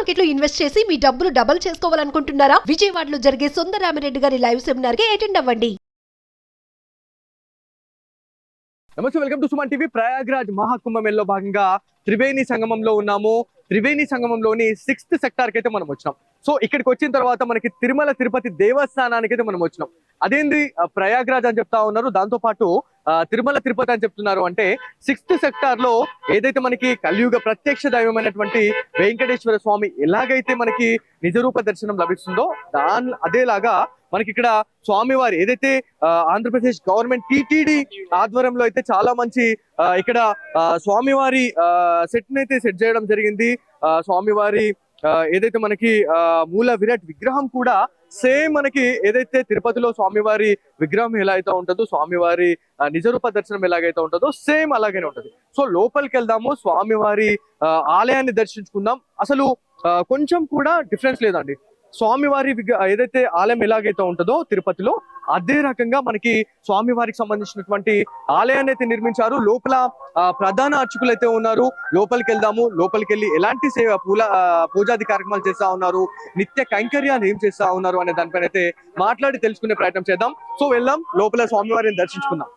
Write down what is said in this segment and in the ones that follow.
Market లో invest చేసి మీ డబ్బులు డబుల్ చేసుకోవాలనుకుంటున్నారా? విజయవాడలో జరిగే సుందరరామిరెడ్డి గారి లైవ్ సెమినార్ కి అటెండ్ అవ్వండి. నమస్తే, welcome to Suman TV. Prayagraj మహాకుంభమేళలో భాగంగా త్రివేణి సంగమంలో ఉన్నాము. త్రివేణి సంగమంలోని 6th సెక్టార్ కి అయితే మనం వచ్చినాం. సో ఇక్కడికి వచ్చిన తర్వాత మనకి తిరుమల తిరుపతి దేవస్థానానికి అయితే మనం వచ్చినాం. అదేంది ప్రయాగ్రాజ్ అని చెప్తా ఉన్నారు, దాంతో పాటు తిరుమల తిరుపతి అని చెప్తున్నారు. అంటే 6th సెక్టార్ లో ఏదైతే మనకి కలియుగ ప్రత్యక్ష దైవమైనటువంటి వెంకటేశ్వర స్వామి ఎలాగైతే మనకి నిజరూప దర్శనం లభిస్తుందో అదేలాగా మనకి ఇక్కడ స్వామివారి ఏదైతే ఆంధ్రప్రదేశ్ గవర్నమెంట్ టీటీడీ ఆధ్వర్యంలో అయితే చాలా మంచి ఇక్కడ స్వామివారి సెట్ అయితే సెట్ చేయడం జరిగింది. స్వామివారి ఏదైతే మనకి మూల విరాట్ విగ్రహం కూడా సేమ్ మనకి ఏదైతే తిరుపతిలో స్వామివారి విగ్రహం ఎలా అయితే ఉంటుందో, స్వామివారి నిజరూప దర్శనం ఎలాగైతే ఉంటుందో సేమ్ అలాగనే ఉంటుంది. సో లోపలికి వెళ్దాము, స్వామివారి ఆలయాన్ని దర్శించుకుందాం. అసలు కొంచెం కూడా డిఫరెన్స్ లేదండి. స్వామివారి ఏదైతే ఆలయం ఎలాగైతే ఉంటుందో తిరుపతిలో అదే రకంగా మనకి స్వామివారికి సంబంధించినటువంటి ఆలయాన్ని అయితే నిర్మించారు. లోపల ప్రధాన అర్చకులు అయితే ఉన్నారు. లోపలికి వెళ్దాము. లోపలికి వెళ్ళి ఎలాంటి పూజాది కార్యక్రమాలు చేస్తా ఉన్నారు, నిత్య కైంకర్యాలు ఏం చేస్తా ఉన్నారు అనే దానిపైన అయితే మాట్లాడి తెలుసుకునే ప్రయత్నం చేద్దాం. సో వెళ్దాం, లోపల స్వామివారిని దర్శించుకుందాం.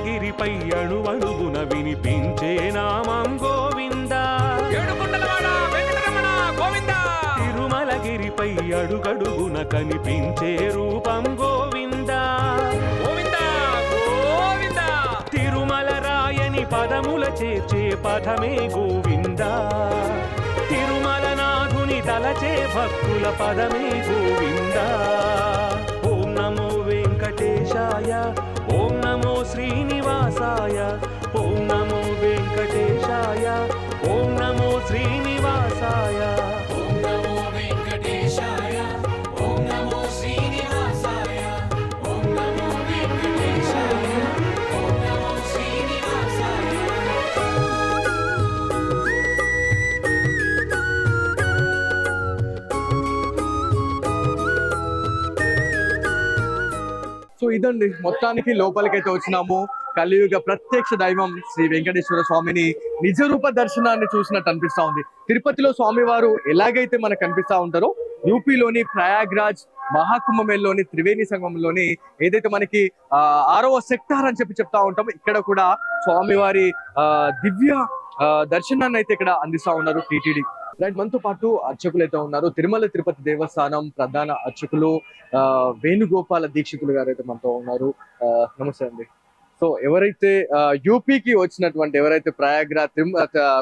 గిరిపై అణువణుగున వినిపించే నామం గోవింద. తిరుమలగిరిపై అడుగడుగున కనిపించే రూపం గోవింద. తిరుమల రాయని పదముల చేర్చే పదమే గోవింద. తిరుమల నాథుని తలచే భక్తుల పదమే గోవింద. ఓం నమో వెంకటేశాయ, ఓం నమో శ్రీనివాసాయ, ఓం నమో వెంకటేశాయ, ఓం నమో శ్రీనివాసాయ. ఓం నమో వెంకటేశాయ, ఓం నమో శ్రీనివాసాయ, ఓం నమో వెంకటేశాయ, ఓం నమో శ్రీనివాసాయ. సో ఇదండి, మొత్తానికి లోపలికైతే వచ్చినాము. కలియుగ ప్రత్యక్ష దైవం శ్రీ వెంకటేశ్వర స్వామిని నిజరూప దర్శనాన్ని చూసినట్టు అనిపిస్తా ఉంది. తిరుపతిలో స్వామివారు ఎలాగైతే మనకు కనిపిస్తా ఉంటారో, యూపీలోని ప్రయాగ్రాజ్ మహాకుంభమేళలోని త్రివేణి సంగమంలోని ఏదైతే మనకి 6వ సెక్టార్ అని చెప్తా ఉంటామో, ఇక్కడ కూడా స్వామివారి దివ్య దర్శనాన్ని అయితే ఇక్కడ అందిస్తా ఉన్నారు టీటీడీ. రైట్, మనతో పాటు అర్చకులు అయితే ఉన్నారు. తిరుమల తిరుపతి దేవస్థానం ప్రధాన అర్చకులు వేణుగోపాల దీక్షితులు గారు అయితే మనతో ఉన్నారు. నమస్తే అండి. సో ఎవరైతే యూపీకి వచ్చినటువంటి, ఎవరైతే ప్రయాగ్రాజ్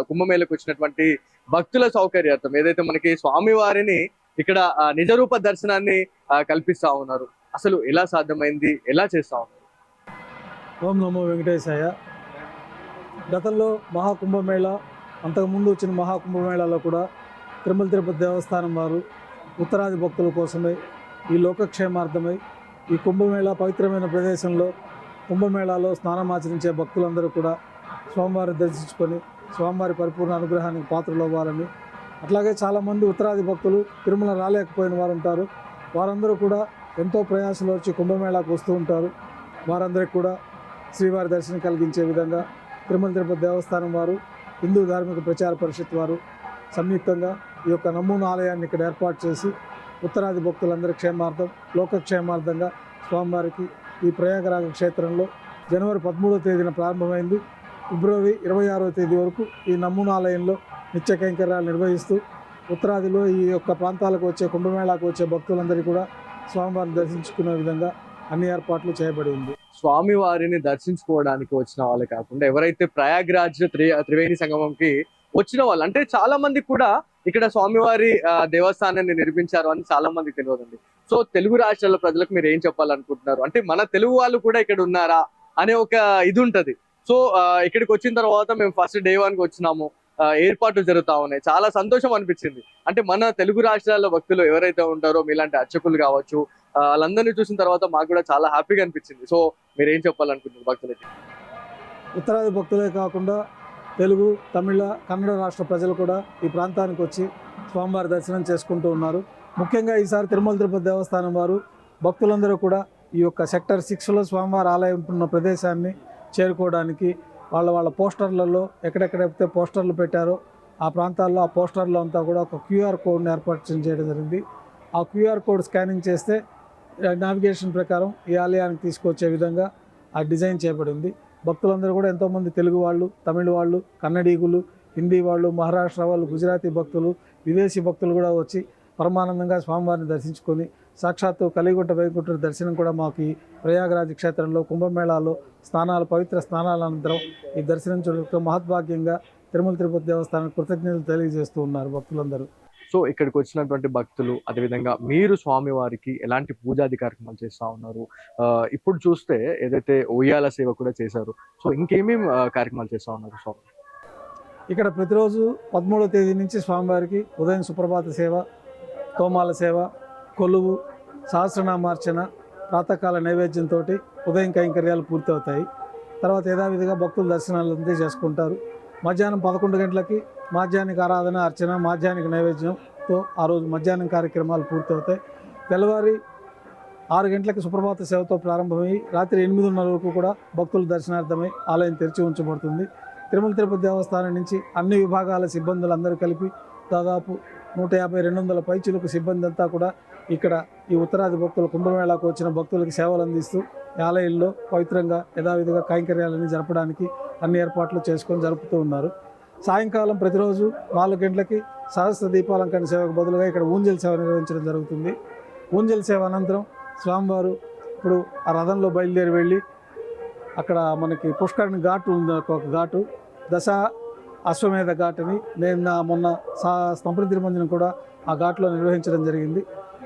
కుంభమేళకు వచ్చినటువంటి భక్తుల సౌకర్యార్థం ఏదైతే మనకి స్వామివారిని ఇక్కడ నిజరూప దర్శనాన్ని కల్పిస్తా ఉన్నారు, అసలు ఎలా సాధ్యమైంది, ఎలా చేస్తా ఉన్నారు? ఓం నమో వెంకటేశాయ. గతంలో మహాకుంభమేళ, అంతకుముందు వచ్చిన మహాకుంభమేళాలో కూడా తిరుమల తిరుపతి దేవస్థానం వారు ఉత్తరాది భక్తుల కోసమై, ఈ లోకక్షేమార్థమై ఈ కుంభమేళ పవిత్రమైన ప్రదేశంలో కుంభమేళాలో స్నానమాచరించే భక్తులందరూ కూడా స్వామివారిని దర్శించుకొని స్వామివారి పరిపూర్ణ అనుగ్రహానికి పాత్రలు అవ్వాలని, అట్లాగే చాలామంది ఉత్తరాది భక్తులు తిరుమల రాలేకపోయిన వారు ఉంటారు. వారందరూ కూడా ఎంతో ప్రయాసలు వచ్చి కుంభమేళాకు వస్తూ ఉంటారు. వారందరికీ కూడా శ్రీవారి దర్శనం కలిగించే విధంగా తిరుమల తిరుపతి దేవస్థానం వారు, హిందూ ధార్మిక ప్రచార పరిషత్ వారు సంయుక్తంగా ఈ యొక్క నమూనా ఆలయాన్ని ఇక్కడ ఏర్పాటు చేసి ఉత్తరాది భక్తులందరి క్షేమార్థం, లోకక్షేమార్థంగా స్వామివారికి ఈ ప్రయాగరాజ క్షేత్రంలో జనవరి 13వ తేదీన ప్రారంభమైంది. ఫిబ్రవరి 26వ తేదీ వరకు ఈ నమూనా ఆలయంలో నిత్య కైంకర్యాలు నిర్వహిస్తూ ఉత్తరాదిలో ఈ యొక్క ప్రాంతాలకు వచ్చే కుంభమేళాకు వచ్చే భక్తులందరికీ కూడా స్వామివారిని దర్శించుకునే విధంగా అన్ని ఏర్పాట్లు చేయబడి ఉంది. స్వామివారిని దర్శించుకోవడానికి వచ్చిన వాళ్ళు కాకుండా ఎవరైతే ప్రయాగ్రాజ్ త్రివేణి సంగమంకి వచ్చిన వాళ్ళు, అంటే చాలా మంది కూడా ఇక్కడ స్వామివారి దేవస్థానాన్ని నిర్మించారు అని చాలా మంది తెలియదండి. సో తెలుగు రాష్ట్రాల ప్రజలకు మీరు ఏం చెప్పాలనుకుంటున్నారు? అంటే మన తెలుగు వాళ్ళు కూడా ఇక్కడ ఉన్నారా అనే ఒక ఇది ఉంటది. సో ఇక్కడికి వచ్చిన తర్వాత మేము ఫస్ట్ డే 1 కి వచ్చినాము, ఏర్పాట్లు జరుగుతా ఉన్నాయి, చాలా సంతోషం అనిపించింది. అంటే మన తెలుగు రాష్ట్రాల భక్తులు ఎవరైతే ఉంటారో మీలాంటి అర్చకులు కావచ్చు, వాళ్ళందరినీ చూసిన తర్వాత మాకు కూడా చాలా హ్యాపీగా అనిపించింది. సో మీరు ఏం చెప్పాలనుకుంటున్నారు భక్తులకి? ఉత్తరాది భక్తులే కాకుండా తెలుగు, తమిళ, కన్నడ రాష్ట్ర ప్రజలు కూడా ఈ ప్రాంతానికి వచ్చి స్వామివారి దర్శనం చేసుకుంటూ ఉన్నారు. ముఖ్యంగా ఈసారి తిరుమల తిరుపతి దేవస్థానం వారు భక్తులందరూ కూడా ఈ యొక్క సెక్టర్ 6లో స్వామివారి ఆలయం ఉన్న ప్రదేశాన్ని చేరుకోవడానికి వాళ్ళ పోస్టర్లలో ఎక్కడెక్కడైతే పోస్టర్లు పెట్టారో ఆ ప్రాంతాల్లో ఆ పోస్టర్లో అంతా కూడా ఒక క్యూఆర్ కోడ్ని ఏర్పాటు చేయడం జరిగింది. ఆ క్యూఆర్ కోడ్ స్కానింగ్ చేస్తే నావిగేషన్ ప్రకారం ఈ ఆలయానికి తీసుకొచ్చే విధంగా ఆ డిజైన్ చేయబడింది. భక్తులందరూ కూడా ఎంతోమంది తెలుగు వాళ్ళు, తమిళ వాళ్ళు, కన్నడీగులు, హిందీ వాళ్ళు, మహారాష్ట్ర వాళ్ళు, గుజరాతీ భక్తులు, విదేశీ భక్తులు కూడా వచ్చి పరమానందంగా స్వామివారిని దర్శించుకొని సాక్షాత్తు కలిగుంట వైకుంఠ దర్శనం కూడా మాకు ఈ ప్రయాగరాజ్ క్షేత్రంలో కుంభమేళాలో పవిత్ర స్నానాల అనంతరం ఈ దర్శనం చూడటం మహద్భాగ్యంగా తిరుమల తిరుపతి దేవస్థానం కృతజ్ఞతలు తెలియజేస్తూ ఉన్నారు భక్తులందరూ. సో ఇక్కడికి వచ్చినటువంటి భక్తులు, అదేవిధంగా మీరు స్వామివారికి ఎలాంటి పూజాది కార్యక్రమాలు చేస్తూ ఉన్నారు? ఇప్పుడు చూస్తే ఏదైతే ఉయ్యాల సేవ కూడా చేశారు, సో ఇంకేమేమి కార్యక్రమాలు చేస్తూ ఉన్నారు స్వామి? ఇక్కడ ప్రతిరోజు 13వ తేదీ నుంచి స్వామివారికి ఉదయం సుప్రభాత సేవ, తోమాల సేవ, కొలువు, సహస్రనామార్చన, ప్రాతకాల నైవేద్యంతో ఉదయం కైంకర్యాలు పూర్తవుతాయి. తర్వాత యథావిధిగా భక్తులు దర్శనాలు అంతే చేసుకుంటారు. మధ్యాహ్నం 11 గంటలకి మాధ్యాహ్నిక ఆరాధన, అర్చన, మాధ్యాహ్నిక నైవేద్యంతో ఆ రోజు మధ్యాహ్నం కార్యక్రమాలు పూర్తవుతాయి. తెల్లవారి 6 గంటలకి సుప్రభాత సేవతో ప్రారంభమయ్యి రాత్రి 8:30 వరకు కూడా భక్తుల దర్శనార్థమై ఆలయం తెరిచి ఉంచబడుతుంది. తిరుమల తిరుపతి దేవస్థానం నుంచి అన్ని విభాగాల సిబ్బందులందరూ కలిపి దాదాపు 150-200 పైచిలకు సిబ్బంది అంతా కూడా ఇక్కడ ఈ ఉత్తరాది భక్తులు కుంభమేళాకు వచ్చిన భక్తులకు సేవలు అందిస్తూ ఆలయంలో పవిత్రంగా యథావిధిగా కైంకర్యాలన్నీ జరపడానికి అన్ని ఏర్పాట్లు చేసుకొని జరుపుతూ ఉన్నారు. సాయంకాలం ప్రతిరోజు 4 గంటలకి సహస్ర దీపాలంకరణ సేవకు బదులుగా ఇక్కడ ఊంజల్ సేవ నిర్వహించడం జరుగుతుంది. ఊంజల్ సేవ అనంతరం స్వామివారు ఇప్పుడు ఆ రథంలో బయలుదేరి వెళ్ళి అక్కడ మనకి పుష్కరిణి ఘాటు ఉంది, ఒక ఘాటు దశ అశ్వమేధ ఘాటుని మొన్న స్తంభ తిరుమంజనం కూడా ఆ ఘాట్లో నిర్వహించడం జరిగింది.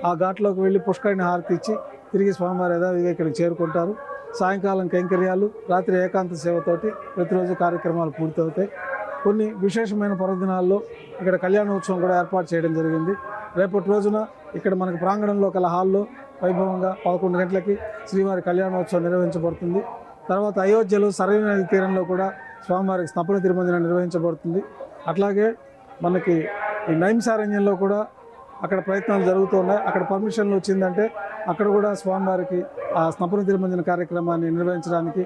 ఆ ఘాట్లోకి వెళ్ళి పుష్కరిణి హారతి ఇచ్చి తిరిగి స్వామివారి యథావిధిగా ఇక్కడికి చేరుకుంటారు. సాయంకాలం కైంకర్యాలు, రాత్రి ఏకాంత సేవతోటి ప్రతిరోజు కార్యక్రమాలు పూర్తవుతాయి. కొన్ని విశేషమైన పర్వదినాల్లో ఇక్కడ కళ్యాణోత్సవం కూడా ఏర్పాటు చేయడం జరిగింది. రేపటి రోజున ఇక్కడ మనకి ప్రాంగణంలో కల హాల్లో వైభవంగా 11 గంటలకి శ్రీవారి కళ్యాణోత్సవం నిర్వహించబడుతుంది. తర్వాత అయోధ్యలో సరైన నది తీరంలో కూడా స్వామివారికి స్నపన తిరుమంజనం నిర్వహించబడుతుంది. అట్లాగే మనకి ఈ నైమిసారణ్యంలో కూడా అక్కడ ప్రయత్నాలు జరుగుతూ ఉన్నాయి. అక్కడ పర్మిషన్లు వచ్చిందంటే అక్కడ కూడా స్వామివారికి ఆ స్నపన తిరుమంజన కార్యక్రమాన్ని నిర్వహించడానికి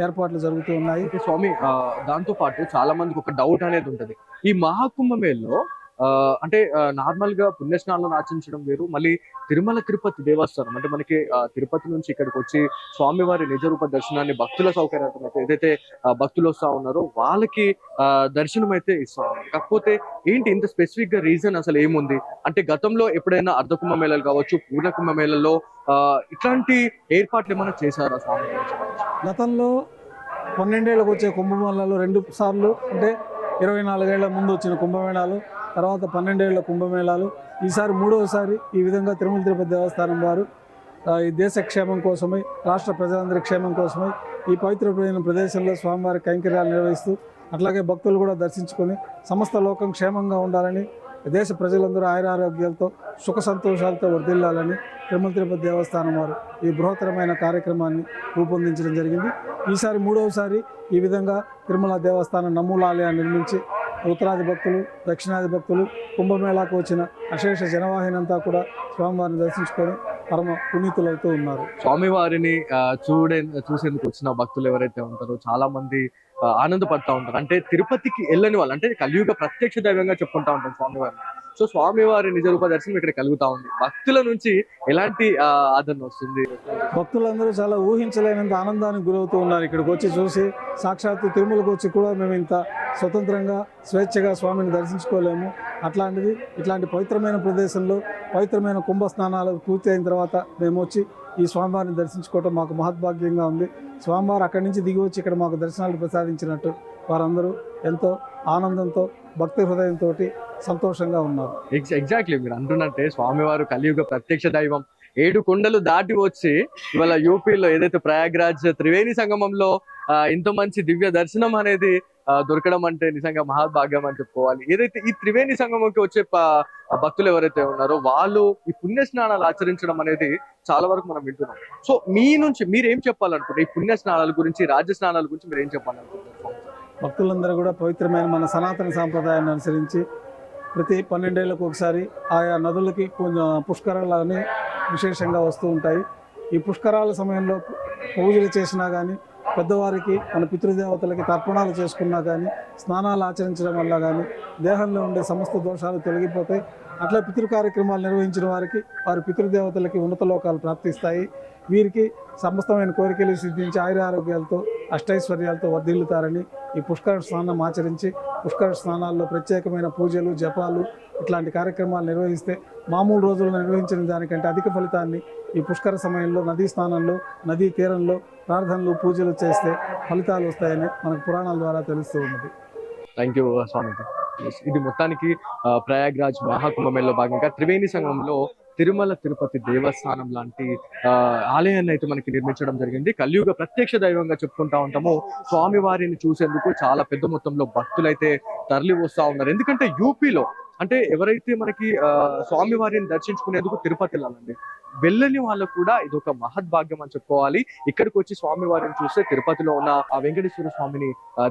ఏర్పాట్లు జరుగుతూ ఉన్నాయి. స్వామి, దాంతో పాటు చాలా మందికి ఒక డౌట్ అనేది ఉంటుంది. ఈ మహాకుంభమేళలో అంటే నార్మల్ గా పుణ్యస్నానాలను ఆచరించడం వేరు, మళ్ళీ తిరుమల తిరుపతి దేవస్థానం అంటే మనకి తిరుపతి నుంచి ఇక్కడికి వచ్చి స్వామివారి నిజరూప దర్శనాన్ని భక్తుల సౌకర్యార్థం అయితే ఏదైతే భక్తులు వస్తా ఉన్నారో వాళ్ళకి దర్శనం అయితే ఇస్తా ఉన్నారు. కాకపోతే ఏంటి ఇంత స్పెసిఫిక్ గా రీజన్ అసలు ఏముంది? అంటే గతంలో ఎప్పుడైనా అర్ధ కుంభమేళాలు కావచ్చు, పూర్ణ కుంభమేళల్లో ఇట్లాంటి ఏర్పాట్లు ఏమైనా చేశారా స్వామి? గతంలో 12 ఏళ్ళకు వచ్చే కుంభమేళాలు 2 సార్లు, అంటే 24 ఏళ్ల ముందు వచ్చిన కుంభమేళాలు, తర్వాత 12 ఏళ్ల కుంభమేళాలు, ఈసారి 3వసారి ఈ విధంగా తిరుమల తిరుపతి దేవస్థానం వారు ఈ దేశ క్షేమం కోసమై, రాష్ట్ర ప్రజలందరి క్షేమం కోసమై ఈ పవిత్రమైన ప్రదేశంలో స్వామివారి కైంకర్యాలు నిర్వహిస్తూ అట్లాగే భక్తులు కూడా దర్శించుకొని సమస్త లోకం క్షేమంగా ఉండాలని, దేశ ప్రజలందరూ ఆయురారోగ్యాలతో సుఖ సంతోషాలతో వర్ధిల్లాలని తిరుమల తిరుపతి దేవస్థానం వారు ఈ బృహత్తరమైన కార్యక్రమాన్ని రూపొందించడం జరిగింది. ఈసారి 3వసారి ఈ విధంగా తిరుమల దేవస్థానం నమూలాలయాన్ని నిర్మించి ఉత్తరాది భక్తులు, దక్షిణాది భక్తులు, కుంభమేళాకు వచ్చిన అశేష జనవాహినంతా కూడా స్వామివారిని దర్శించుకొని పరమ పునీతులవుతూ ఉన్నారు. స్వామివారిని చూసేందుకు వచ్చిన భక్తులు ఎవరైతే ఉంటారో చాలా మంది ఆనందపడతా ఉంటారు. అంటే తిరుపతికి వెళ్ళని వాళ్ళు, అంటే కలియుగ ప్రత్యక్ష దైవంగా చెప్పుకుంటా ఉంటాం స్వామివారిని. సో స్వామివారి నిజరూప దర్శనం ఇక్కడ కలుగుతా ఉంది. భక్తుల నుంచి ఎలాంటి ఆదరణ వస్తుంది? భక్తులందరూ చాలా ఊహించలేనంత ఆనందానికి గురవుతూ ఉన్నారు. ఇక్కడికి వచ్చి చూసి సాక్షాత్తు తిరుమలకు వచ్చి కూడా మేము ఇంత స్వతంత్రంగా స్వేచ్ఛగా స్వామిని దర్శించుకోలేము. అట్లాంటిది ఇట్లాంటి పవిత్రమైన ప్రదేశంలో పవిత్రమైన కుంభ స్నానాలు పూర్తి అయిన తర్వాత మేము వచ్చి ఈ స్వామివారిని దర్శించుకోవటం మాకు మహద్భాగ్యంగా ఉంది. స్వామివారు అక్కడి నుంచి దిగి వచ్చి ఇక్కడ మాకు దర్శనాలు ప్రసాదించినట్టు వారందరూ ఎంతో ఆనందంతో భక్తి హృదయంతో సంతోషంగా ఉన్నారు. ఎగ్జాక్ట్లీ మీరు అంటున్నట్టే స్వామివారు కలియుగ ప్రత్యక్ష దైవం 7 కొండలు దాటి వచ్చి ఇవాళ యూపీలో ఏదైతే ప్రయాగ్రాజ్ త్రివేణి సంగమంలో ఇంత మంచి దివ్య దర్శనం అనేది దొరకడం అంటే నిజంగా మహాభాగ్యం అని చెప్పుకోవాలి. ఏదైతే ఈ త్రివేణి సంగమంకి వచ్చే భక్తులు ఎవరైతే ఉన్నారో వాళ్ళు ఈ పుణ్య స్నానాలు ఆచరించడం అనేది చాలా వరకు మనం వింటున్నాం. సో మీ నుంచి మీరు ఏం చెప్పాలనుకుంటే ఈ పుణ్య స్నానాల గురించి, రాజ్య స్నానాల గురించి మీరు ఏం చెప్పాలనుకుంటున్నారు? భక్తులందరూ కూడా పవిత్రమైన మన సనాతన సాంప్రదాయాన్ని అనుసరించి ప్రతి 12 ఏళ్ళకు ఒకసారి ఆయా నదులకి పుష్కరాలని విశేషంగా వస్తూ ఉంటాయి. ఈ పుష్కరాల సమయంలో పూజలు చేసినా కానీ, పెద్దవారికి మన పితృదేవతలకి తర్పణాలు చేసుకున్నా కానీ, స్నానాలు ఆచరించడం వల్ల కానీ దేహంలో ఉండే సమస్త దోషాలు తొలగిపోతాయి. అట్లా పితృ కార్యక్రమాలు నిర్వహించిన వారికి వారి పితృదేవతలకి ఉన్నత లోకాలు ప్రాప్తిస్తాయి. వీరికి సమస్తమైన కోరికలు సిద్ధించి ఆయురారోగ్యాలతో అష్టైశ్వర్యాలతో వర్ధిల్లుతారని ఈ పుష్కర స్నానం ఆచరించి, పుష్కర స్నానాల్లో ప్రత్యేకమైన పూజలు, జపాలు ఇట్లాంటి కార్యక్రమాలు నిర్వహిస్తే మామూలు రోజుల్లో నిర్వహించిన దానికంటే అధిక ఫలితాన్ని ఈ పుష్కర సమయంలో నదీ స్నానంలో, నదీ తీరంలో ప్రార్థనలు, పూజలు చేస్తే ఫలితాలు వస్తాయని మనకు పురాణాల ద్వారా తెలుస్తూ ఉన్నది. థ్యాంక్ యూ స్వామిజీ. ఇది మొత్తానికి ప్రయాగ్రాజ్ మహాకుంభమేళలో భాగంగా త్రివేణి సంగమంలో తిరుమల తిరుపతి దేవస్థానం లాంటి ఆలయాన్ని అయితే మనకి నిర్మించడం జరిగింది. కలియుగ ప్రత్యక్ష దైవంగా చెప్పుకుంటా ఉంటాము. స్వామివారిని చూసేందుకు చాలా పెద్ద మొత్తంలో భక్తులైతే తరలి వస్తూ ఉన్నారు. ఎందుకంటే యూపీలో అంటే ఎవరైతే మనకి స్వామివారిని దర్శించుకునేందుకు తిరుపతి వెళ్ళాలండి, వెళ్ళని వాళ్ళకు కూడా ఇది ఒక మహద్భాగ్యం అని చెప్పుకోవాలి. ఇక్కడికి వచ్చి స్వామివారిని చూస్తే తిరుపతిలో ఉన్న ఆ వెంకటేశ్వర స్వామిని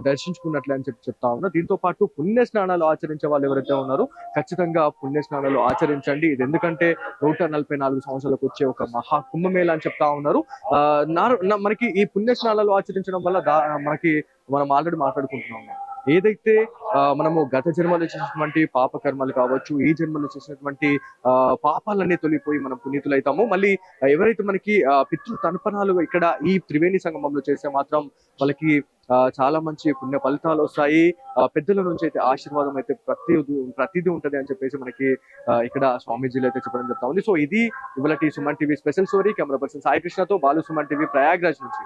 దర్శించుకున్నట్లే అని చెప్తా ఉన్నా. దీంతో పాటు పుణ్య స్నానాలు ఆచరించే వాళ్ళు ఎవరైతే ఉన్నారో ఖచ్చితంగా పుణ్య స్నానాలు ఆచరించండి. ఇది ఎందుకంటే 144 సంవత్సరాలకు వచ్చే ఒక మహా కుంభమేళ అని చెప్తా ఉన్నారు. మనకి ఈ పుణ్య స్నానాలు ఆచరించడం వల్ల మనం ఆల్రెడీ మాట్లాడుకుంటున్నాం. ఏదైతే మనము గత జన్మలో చేసినటువంటి పాప కర్మలు కావచ్చు, ఈ జన్మలో చేసినటువంటి పాపాలన్నీ తొలిపోయి మనం పునీతులైతాము. మళ్ళీ ఎవరైతే మనకి పితృ తర్పణాలు ఇక్కడ ఈ త్రివేణి సంగమంలో చేస్తే మాత్రం వాళ్ళకి చాలా మంచి పుణ్య ఫలితాలు వస్తాయి. పెద్దల నుంచి అయితే ఆశీర్వాదం అయితే ప్రతిదీ ఉంటది అని చెప్పేసి మనకి ఇక్కడ స్వామీజీలు అయితే చెప్పడం జరుగుతా ఉంది. సో ఇది ఇవాళ Suman TV special story. Camera person Sai కృష్ణతో బాలు, సుమన్ టీవీ, ప్రయాగ్రాజ్ నుంచి.